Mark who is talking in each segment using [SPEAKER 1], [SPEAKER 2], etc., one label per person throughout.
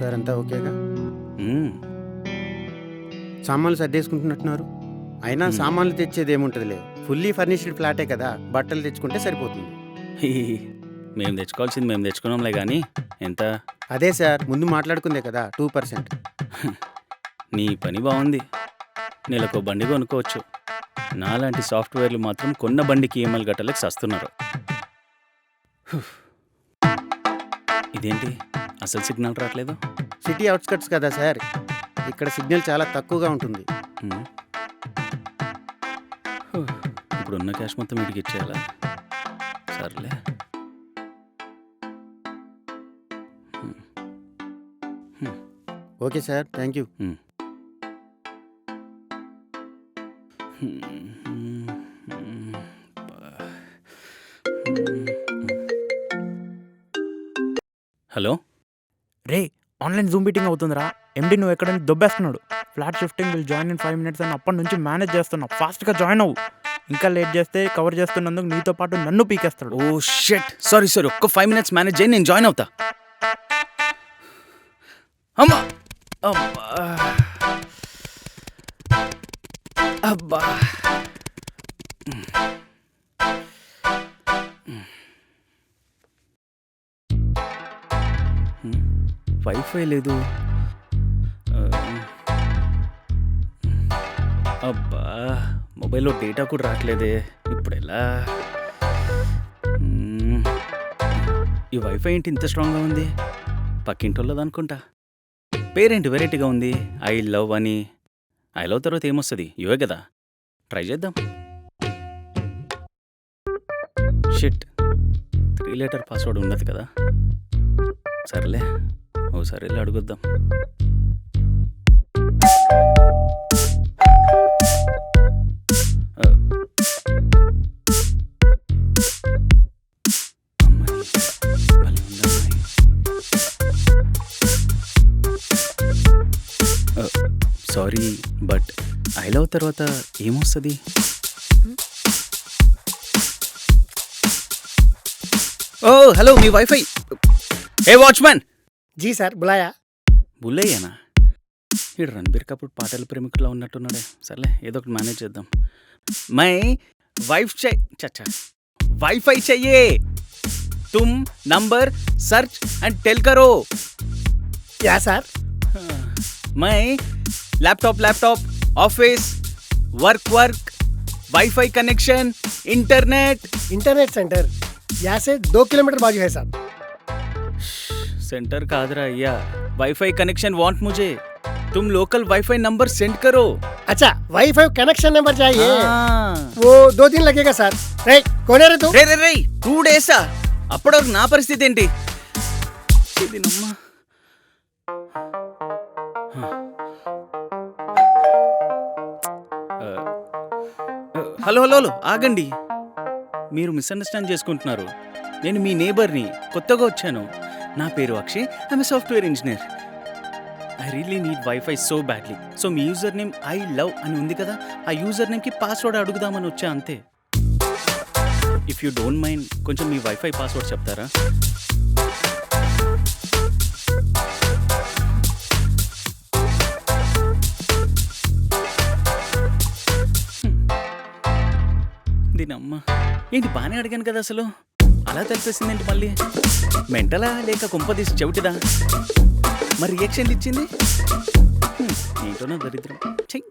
[SPEAKER 1] Sir అంతా ఓకేగా?
[SPEAKER 2] మ్మ్.
[SPEAKER 1] సామాన్లు సర్దేసుకుంటున్నట్టున్నారు. అయినా సామాన్లు తెచ్చేది ఏముంటుందిలే, ఫుల్లీ ఫర్నిష్డ్ ఫ్లాటే కదా, బట్టలు తెచ్చుకుంటే సరిపోతుంది.
[SPEAKER 2] మేము తెచ్చుకోవాల్సింది మేము తెచ్చుకున్నాంలే కానీ ఎంత?
[SPEAKER 1] అదే సార్ ముందు మాట్లాడుకుందే కదా 2%.
[SPEAKER 2] నీ పని బాగుంది. నెలకు బండి కొనుక్కోవచ్చు. నాలాంటి సాఫ్ట్వేర్లు మాత్రం కొన్న బండికి ఈఎంఐలు గట్టలకు సస్తున్నారు. ఇదేంటి అసలు సిగ్నల్ రావట్లేదు?
[SPEAKER 1] సిటీ అవుట్స్కట్స్ కదా సార్, ఇక్కడ సిగ్నల్ చాలా తక్కువగా ఉంటుంది.
[SPEAKER 2] మ్మ్. ఇప్పుడున్న క్యాష్ మొత్తం వీటికి ఇచ్చేయాలా? సర్లే.
[SPEAKER 1] Okay sir, thank you. Hello,
[SPEAKER 3] రే ఆన్లైన్ జూమ్ మీటింగ్ అవుతుందిరా. ఎండి నువ్వు ఎక్కడ దొబ్బేస్తున్నాడు. Flat shifting will join in 5 minutes అని అప్పటి నుంచి మేనేజ్ చేస్తున్నావు. ఫాస్ట్గా జాయిన్ అవ్వు. ఇంకా లేట్ చేస్తే కవర్ చేస్తున్నందుకు నీతో పాటు నన్ను పీకేస్తాడు.
[SPEAKER 2] ఓ షిట్, సారీ ఒక్క 5 minutes మేనేజ్ చేయి, నేను జాయిన్ అవుతా. అమ్మా అబ్బా అబ్బా, వైఫై లేదు. అబ్బా, మొబైల్లో డేటా కూడా రావట్లేదే, ఇప్పుడు ఎలా? ఈ వైఫై ఏంటి ఇంత స్ట్రాంగ్గా ఉంది? పక్కింటోళ్ళది అనుకుంటా. పేరేంటి వెరైటీగా ఉంది, ఐ లవ్ అని. ఐ లవ్ తర్వాత ఏమొస్తుంది? ఇవే కదా, ట్రై చేద్దాం. షిట్, 3 letter పాస్వర్డ్ ఉన్నది కదా. సర్లే, ఓసారి వెళ్ళి అడుగుద్దాం. సారీ, బట్ ఐ లవ్ తర్వాత ఏమొస్తుంది? ఓ హలో, మీ వైఫై. ఏ వాచ్మ్యాన్.
[SPEAKER 4] जी सर, बुलाया?
[SPEAKER 2] బుల్లయ్యానా? ఈ రణబీర్ కపూర్ పాటల ప్రేమికులా ఉన్నట్టున్నాడే. సర్లే, ఏదో ఒకటి మేనేజ్ చేద్దాం. మై వైఫ్ చచ్చా వైఫై చెయ్యే. తుమ్ నంబర్ सर्च एंड टेल करो.
[SPEAKER 4] क्या सर?
[SPEAKER 2] मैं laptop office work wifi connection internet
[SPEAKER 4] centre यहाँ से 2 किलोमीटर बाजू है साहब.
[SPEAKER 2] सेंटर कादरा या वाईफाई कनेक्शन वांट मुझे. तुम लोकल वाईफाई नंबर सेंड करो.
[SPEAKER 4] अच्छा, वाईफाई कनेक्शन नंबर चाहिए.
[SPEAKER 2] हाँ.
[SPEAKER 4] वो 2 दिन लगेगा सर. रे कौन है रे तू?
[SPEAKER 2] రే 2 days అప్పటివరకు నా పరిస్థితి ఏంటి? ఇదినమ్మా. హలో ఆగండి. మీరు మిస్అండర్స్టాండ్ చేసుకుంటున్నారు. నేను మీ నేబర్ని, కొత్తగా వచ్చాను. నా పేరు Akshay, I'm software engineer. I really need wifi so badly. So me user name I love అని ఉంది కదా, ఆ యూజర్ నేమ్కి పాస్వర్డ్ అడుగుదామని వచ్చా, అంతే. ఇఫ్ యూ డోంట్ మైండ్ కొంచెం మీ వైఫై పాస్వర్డ్ చెప్తారా? దీనమ్మా, ఏంటి బాగానే అడిగాను కదా, అసలు అలా తెలిపేసిందేంటి మళ్ళీ? మెంటలా లేక కుంపదీసి చెవిటిదా? మరి రియాక్షన్లు ఇచ్చింది ఏంటోనో దరిద్రం. చెయ్యి.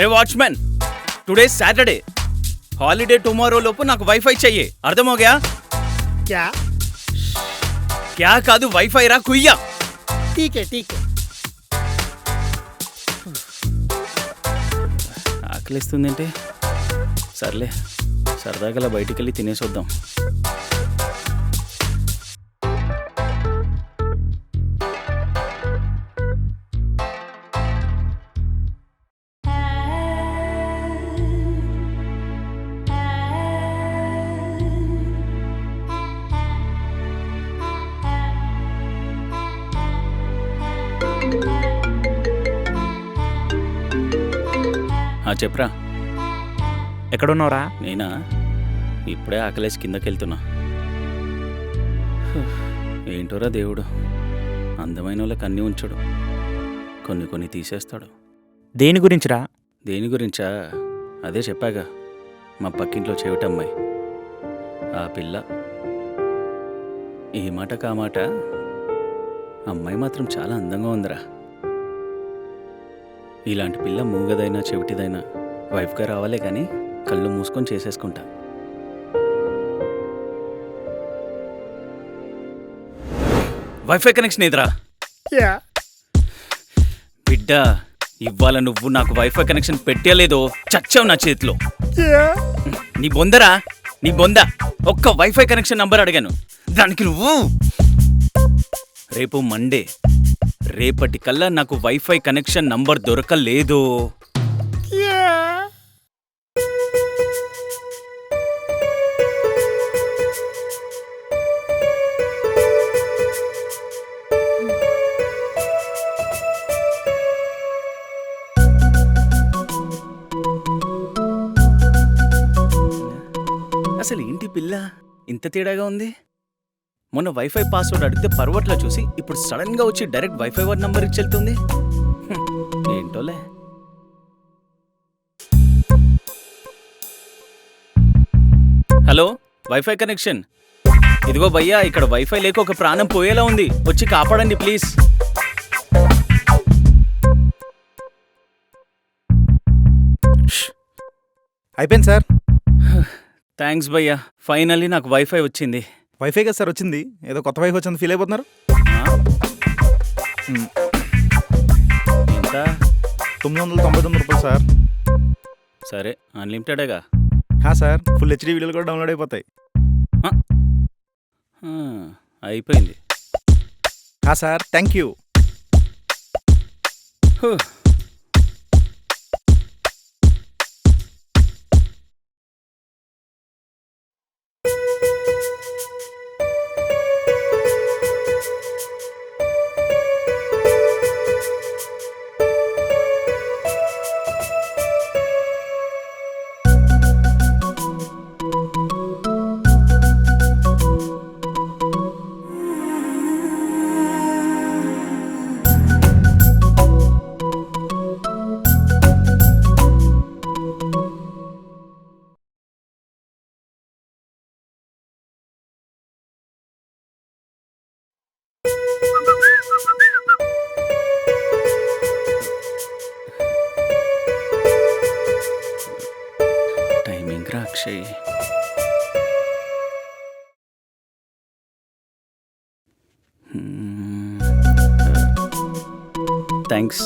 [SPEAKER 2] రే watchman, today Saturday, holiday tomorrow లోపు నాకు వైఫై చెయ్యి. అర్థమోగా?
[SPEAKER 4] क्या?
[SPEAKER 2] క్యా కాదు, వైఫై రా కుయ్యా.
[SPEAKER 4] ठीक है.
[SPEAKER 2] ఆకలిస్తుందేంటి? సర్లే, సరదాగా బయటికి వెళ్ళి తినేసి వద్దాం. చెప్పరా.
[SPEAKER 3] ఎక్కడున్నావురా?
[SPEAKER 2] నేనా? ఇప్పుడే ఆకలేసి కిందకి వెళ్తున్నా. ఏంటోరా దేవుడు, అందమైన వాళ్ళకి అన్నీ ఉంచడు, కొన్ని కొన్ని తీసేస్తాడు.
[SPEAKER 3] దేని గురించిరా?
[SPEAKER 2] దేని గురించా? అదే చెప్పాగా, మా పక్కింట్లో చెవిటమ్మాయి. ఆ పిల్ల ఈ మాట కా మాట, అమ్మాయి మాత్రం చాలా అందంగా ఉందిరా. ఇలాంటి పిల్ల మూగదైనా చెవిటిదైనా వైఫ్గా రావాలే కానీ కళ్ళు మూసుకొని చేసేసుకుంటా. వైఫై కనెక్షన్ ఏదిరా?
[SPEAKER 4] యా
[SPEAKER 2] బిడ్డ, ఇవాళ నువ్వు నాకు వైఫై కనెక్షన్ పెట్టలేదో చచ్చావు నా చేతిలో.
[SPEAKER 4] యా
[SPEAKER 2] నీ బొందరా, నీ బొంద. ఒక్క వైఫై కనెక్షన్ నంబర్ అడిగాను, దానికి నువ్వు. రేపు మండే, రేపటికల్లా నాకు వైఫై కనెక్షన్ నంబర్ దొరకలేదు.
[SPEAKER 4] యా
[SPEAKER 2] అసలు ఏంటి పిల్ల ఇంత తేడాగా ఉంది? మొన్న వైఫై పాస్వర్డ్ అడిగితే పర్వట్లో చూసి ఇప్పుడు సడన్ గా వచ్చి డైరెక్ట్ వైఫై వాడి నంబర్ ఇచ్చి వెళ్తుంది. ఏంటోలే. Hello, wifi connection. ఇదిగో భయ్యా, ఇక్కడ వైఫై లేక ఒక ప్రాణం పోయేలా ఉంది, వచ్చి కాపాడండి ప్లీజ్.
[SPEAKER 5] అయిపోయింది సార్.
[SPEAKER 2] థ్యాంక్స్ భయ్యా, ఫైనల్లీ నాకు వైఫై వచ్చింది.
[SPEAKER 5] వైఫై కదా సార్ వచ్చింది, ఏదో కొత్త వైఫై వచ్చింది ఫీల్ అయిపోతున్నారు.
[SPEAKER 2] ఆ? ఎంత?
[SPEAKER 5] 999 రూపాయలు సార్.
[SPEAKER 2] సరే, అన్లిమిటెడేగా.
[SPEAKER 5] సార్, ఫుల్ హెచ్డీ వీడియోలు కూడా డౌన్లోడ్ అయిపోతాయి.
[SPEAKER 2] అయిపోయింది.
[SPEAKER 5] Sir, thank you.
[SPEAKER 2] టైమింగ్ రా అక్షయ్. థ్యాంక్స్.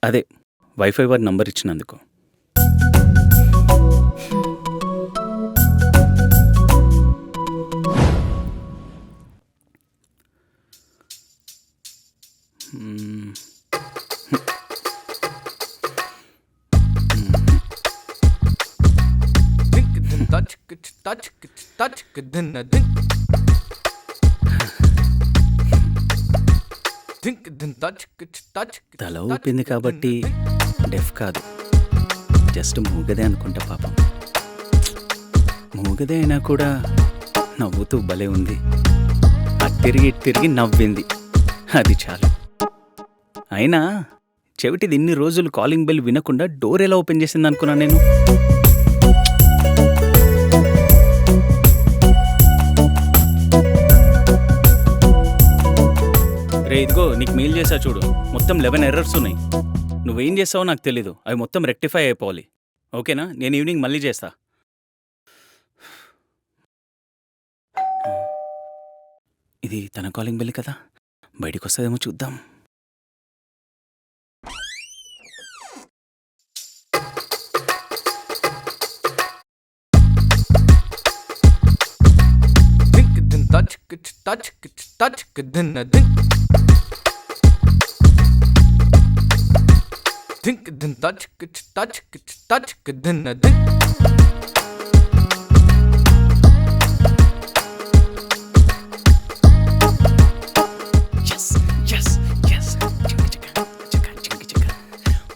[SPEAKER 2] అదే వైఫై వారి నంబర్ ఇచ్చినందుకు. తల ఊపింది కాబట్టి డెఫ్ కాదు, జస్ట్ మూగదే అనుకుంటా. పాపం మూగదే అయినా కూడా నవ్వుతూ భలే ఉంది. అటు తిరిగి నవ్వింది, అది చాలు. అయినా చెవిటిది ఇన్ని రోజులు కాలింగ్ బెల్ వినకుండా డోర్ ఎలా ఓపెన్ చేసింది అనుకున్నా నేను. రే, ఇదిగో నీకు మెయిల్ చేసా చూడు, మొత్తం 11 ఎర్రర్స్ ఉన్నాయి. నువ్వేం చేస్తావో నాకు తెలీదు, అవి మొత్తం రెక్టిఫై అయిపోవాలి. ఓకేనా? నేను ఈవినింగ్ మళ్ళీ చేస్తా. ఇది తన కాలింగ్ బెల్ కదా, బయటికి వస్తుందేమో చూద్దాం.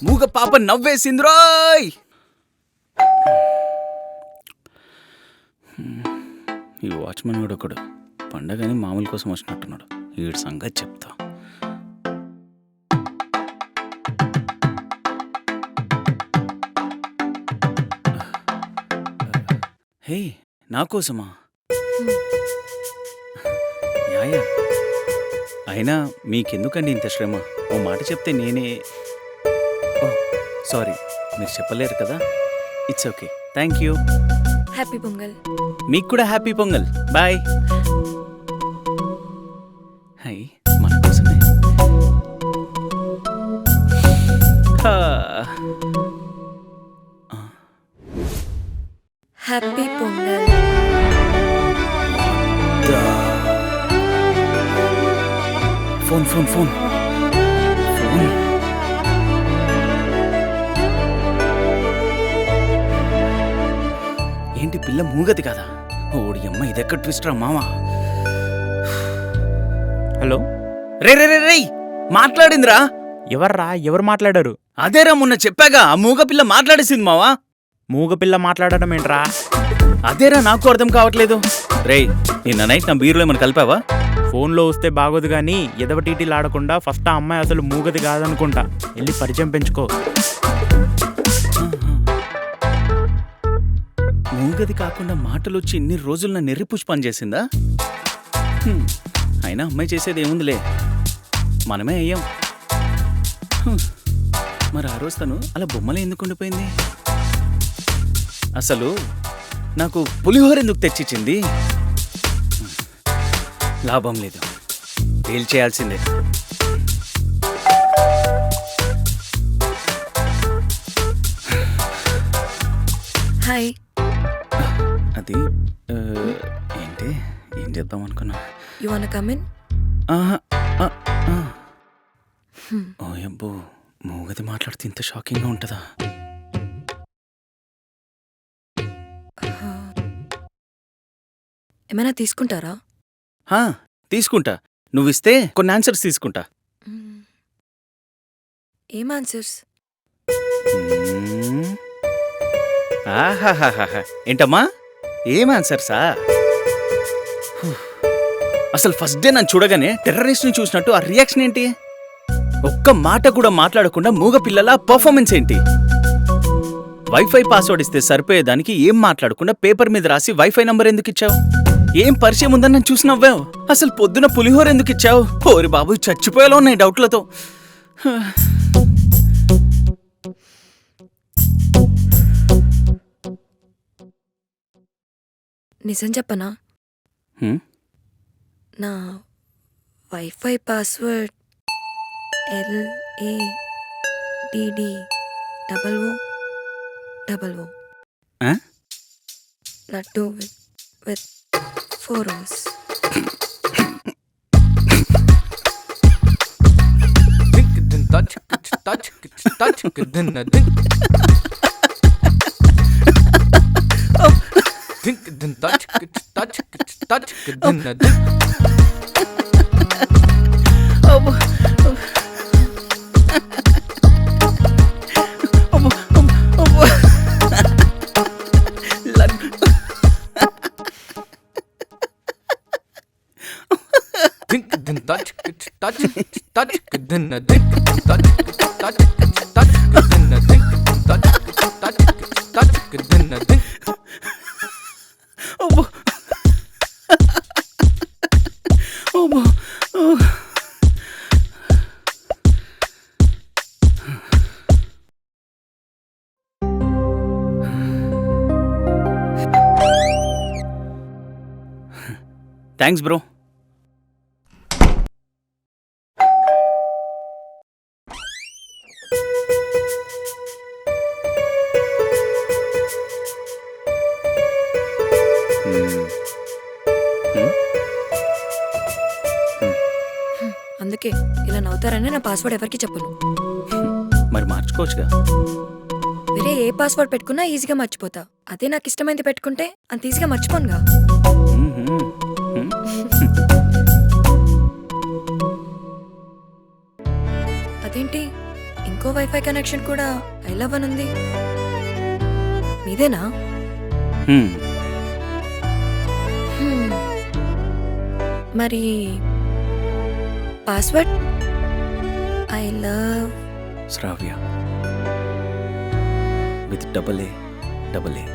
[SPEAKER 2] మూగ పాప నవ్వేసింద్రోయ్. ఈ వాచ్మెన్ కూడా ఒకడు పండగని మామూలు కోసం వచ్చినట్టున్నాడు. వీడి సంగతి చెప్తా. హే, నా కోసమా? యాయా, అయినా మీకెందుకండి ఇంత శ్రమ? ఓ మాట చెప్తే నేనే. ఓ సారీ, మీరు చెప్పలేరు కదా. It's okay, thank you.
[SPEAKER 6] Happy pongal.
[SPEAKER 2] మీకు కూడా హ్యాపీ పొంగల్. బాయ్. హై, మన కోసమే. హా.
[SPEAKER 6] Happy pongal.
[SPEAKER 2] Phone phone phone phone. ఏంటి పిల్ల మూగది కదా? ఓడి అమ్మ, ఇదెక్కడ ట్విస్ట్ రా మావా.
[SPEAKER 3] హలో,
[SPEAKER 2] రే రే రే రే మాట్లాడిందిరా.
[SPEAKER 3] ఎవర్రా? ఎవరు మాట్లాడారు?
[SPEAKER 2] అదేరా మొన్న చెప్పాగా, ఆ మూగ పిల్ల మాట్లాడేసింది మావా.
[SPEAKER 3] మూగపిల్ల మాట్లాడడం ఏంట్రా?
[SPEAKER 2] అదేరా నాకు అర్థం కావట్లేదు. రేయ్, నిన్న నైట్ నా బీరులో ఏమైనా కలిపావా?
[SPEAKER 3] ఫోన్లో వస్తే బాగోదు కానీ ఎదవ టీటీలు ఆడకుండా ఫస్ట్ ఆ అమ్మాయి అసలు మూగది కాదనుకుంటా. వెళ్ళి పరిచయం పెంచుకో.
[SPEAKER 2] మూగది కాకుండా మాటలు వచ్చి ఇన్ని రోజులు నా నెర్రి పుష్పం చేసిందా? అయినా అమ్మాయి చేసేది ఏముందిలే, మనమే అయ్యాం. మరి ఆ రోజు తను అలా బొమ్మలే ఎందుకు ఉండిపోయింది? అసలు నాకు పులిహోర ఎందుకు తెచ్చిచ్చింది? లాభం లేదు, డీల్ చేయాల్సిందే.
[SPEAKER 6] హాయ్.
[SPEAKER 2] అది ఏంటి, ఏం చేద్దాం అనుకున్నా.
[SPEAKER 6] You want come in?
[SPEAKER 2] ఆహా, ఓ అబ్బో, మూగది మాట్లాడితే ఇంత షాకింగ్గా ఉంటుందా?
[SPEAKER 6] ఏమైనా తీసుకుంటారా?
[SPEAKER 2] హా, తీసుకుంటా. నువ్విస్తే కొన్ని ఆన్సర్స్ తీసుకుంటా.
[SPEAKER 6] ఏం ఆన్సర్స్?
[SPEAKER 2] ఆహాహాహా, ఏంటమ్మా ఏం ఆన్సర్సా? అసలు ఫస్ట్ డే నన్ను చూడగానే టెర్రరిస్ట్ని చూసినట్టు ఆ రియాక్షన్ ఏంటి? ఒక్క మాట కూడా మాట్లాడకుండా మూగ పిల్లల పర్ఫార్మెన్స్ ఏంటి? వైఫై పాస్వర్డ్ ఇస్తే సరిపోయేదానికి ఏం మాట్లాడకుండా పేపర్ మీద రాసి వైఫై నంబర్ ఎందుకు ఇచ్చావు? ఏం పరిచయం ఉందని నన్ను చూసి నవ్వావు? అసలు పొద్దున పులిహోర ఎందుకు ఇచ్చావు? ఓరి బాబు, చచ్చిపోయేలా ఉన్నాయి డౌట్లతో.
[SPEAKER 6] నిజం చెప్పనా? నా wifi password LADDOO. Laddu with 4 O's.
[SPEAKER 2] Thanks bro.
[SPEAKER 6] అందుకే ఇలా నవ్వుతారని నా పాస్వర్డ్ ఎవరికి చెప్పను.
[SPEAKER 2] మరి మార్చుకోవచ్చుగా.
[SPEAKER 6] వేరే ఏ పాస్వర్డ్ పెట్టుకున్నా ఈజీగా మర్చిపోతా. అదే నాకు ఇష్టమైంది పెట్టుకుంటే అంత ఈజీగా మర్చిపోనుగా. అదేంటి, ఇంకో వైఫై కనెక్షన్ కూడా ఐ లవ్ అని ఉంది. మీదేనా? మరి password? I love
[SPEAKER 2] Shravya with double A.